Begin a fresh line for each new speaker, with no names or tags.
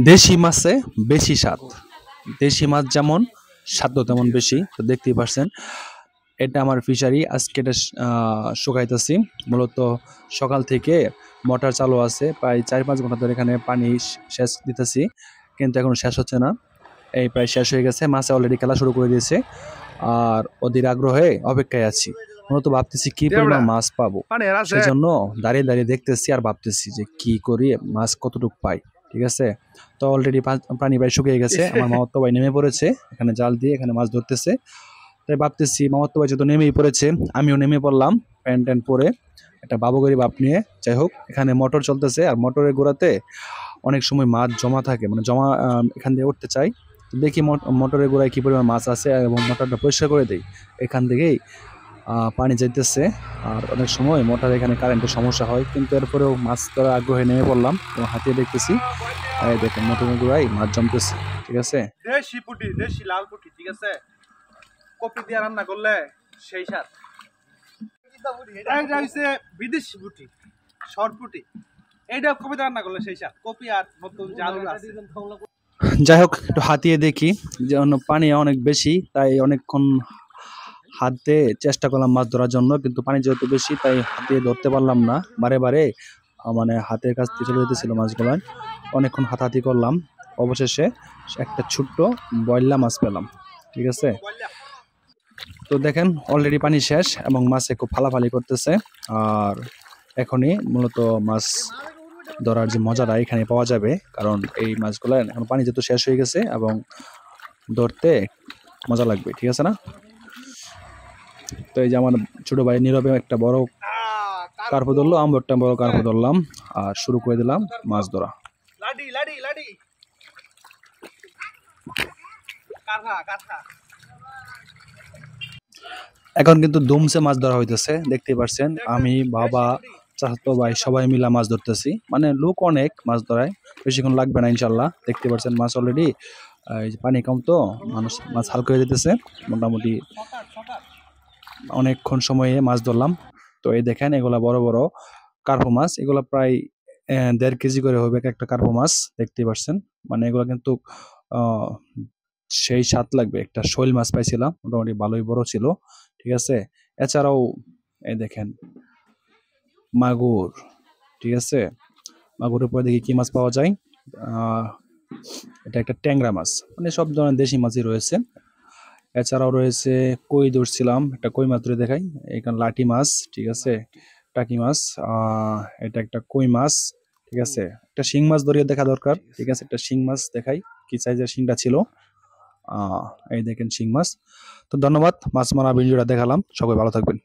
দেশি মাছে বেশি স্বাদ। দেশি মাছ যেমন স্বাদও তেমন বেশি। তো দেখতেই পারছেন এটা আমার ফিশারি। আজকে এটা শুকাইতেছি। মূলত সকাল থেকে মোটর চালু আছে, প্রায় 4-5 ঘন্টা ধরে এখানে পানি সেচ দিতেছি, কিন্তু এখন শেষ হচ্ছে না। এই প্রায় শেষ হয়ে গেছে, মাছে অলরেডি খেলা শুরু করে দিয়েছে। আর অধীর আগ্রহে অপেক্ষায় আছি। মূলত ভাবতেছি কি পরিমাণ মাছ পাবো, সেজন্য দাঁড়িয়ে দাঁড়িয়ে দেখতেছি আর ভাবতেছি যে কি করি, মাছ কতটুকু পাই। ঠিক আছে, তো অলরেডি পানি প্রায় শুকিয়ে গেছে। আমার মামাতো ভাই নেমে পড়েছে এখানে জাল দিয়ে, এখানে মাছ ধরতেছে। তাই ভাবতেছি মামাতো ভাই যেহেতু নেমেই পড়েছে, আমিও নেমে পড়লাম প্যান্ট ট্যান্ট পরে, একটা বাবুগরি বাপ নিয়ে। যাই হোক, এখানে মোটর চলতেছে আর মোটরের গোড়াতে অনেক সময় মাছ জমা থাকে, মানে জমা এখান দিয়ে উঠতে চাই। তো দেখি মোটরের গোড়ায় কি পরিমাণ মাছ আছে এবং মোটরটা পরিষ্কার করে দিই। এখান থেকেই পানি যাইতেছে। আর অনেক সময় মোটর এখানে কারেন্টের সমস্যা হয়, কিন্তু এরপরেও মাছ ধরার আগ্রহে নেমে পড়লাম এবং হাতিয়ে দেখতেছি। এই দেখেন মোটরের গোড়ায় মাছ জমতেছে। ঠিক আছে,
দেশি পুটি, দেশি লাল পুটি। ঠিক আছে, কপি দিয়ে রান্না করলে সেই স্বাদ। এটা হচ্ছে বিদেশি পুটি, শর্ট পুটি। এইটা কপি দিয়ে রান্না করলে সেই স্বাদ। কপি আর নতুন জাল আছে।
যাই হোক, একটু হাতিয়ে দেখি, যেন পানি অনেক বেশি তাই অনেকক্ষণ হাত দিয়ে চেষ্টা করলাম মাছ ধরার জন্য, কিন্তু পানি যেহেতু বেশি তাই হাত দিয়ে ধরতে পারলাম না। বারে বারে মানে হাতের কাছ থেকে চলে যেতেছিল মাছগুলো। অনেকক্ষণ হাতাহাতি করলাম, অবশেষে একটা ছোট্ট বয়লা মাছ পেলাম। ঠিক আছে, তো দেখেন অলরেডি পানি শেষ এবং মাছে খুব ফালাফালি করতেছে। আর এখনই মূলত মাছ ধরার যে মজাটা এখানে পাওয়া যাবে, কারণ এই মাছগুলো এখন পানি যেহেতু শেষ হয়ে গেছে এবং ধরতে মজা লাগবে। ঠিক আছে না? তো এই যে আমার ছোট ভাই নীরবে একটা বড় কার্পো ধরলো, আমরা একটা বড় কার্পো ধরলাম আর শুরু করে দিলাম মাছ ধরা।
লাডি লাডি লাডি কারখা কারখা।
এখন কিন্তু দুমসে মাছ ধরা হইতেছে, দেখতেই পারছেন। আমি, বাবা, চাচাতো ভাই সবাই মিলা মাছ ধরতেছি। মানে লোক অনেক, মাছ ধরায় বেশিক্ষণ লাগবে না ইনশাল্লাহ। দেখতে পাচ্ছেন মাছ অলরেডি, এই যে পানি কম তো মানুষ মাছ হালকা হয়ে যেতেছে। মোটামুটি অনেকক্ষণ সময়ে মাছ ধরলাম। তো এই দেখেন এগুলা বড় বড় কার্পো মাছ, এগুলা প্রায় 1.5 কেজি করে হবে একটা কার্পো মাছ। দেখতেই পাচ্ছেন, মানে এগুলা কিন্তু আহ সেই স্বাদ লাগবে। একটা শৈল মাছ পাইছিলাম, মোটামুটি ভালোই বড় ছিল। ঠিক আছে, এছাড়াও এই দেখেন মাগুর। ঠিক আছে, মাগুরের পরে দেখি কি মাছ পাওয়া যায়। আহ এটা একটা ট্যাংরা মাছ, মানে সব ধরনের দেশি মাছই রয়েছে। এছাড়াও রয়েছে কই ধরছিলাম, একটা কই মাছ ধরে দেখাই। এখানে লাঠি মাছ, ঠিক আছে, টাকি মাছ। এটা একটা কই মাছ। ঠিক আছে, একটা শিং মাছ ধরিয়ে দেখা দরকার। ঠিক আছে, একটা শিং মাছ দেখাই, কি সাইজের শিংটা ছিল। এই দেখেন শিং মাছ। তো ধন্যবাদ, মাছ মারা ভিডিওটা দেখালাম। সবাই ভালো থাকবেন।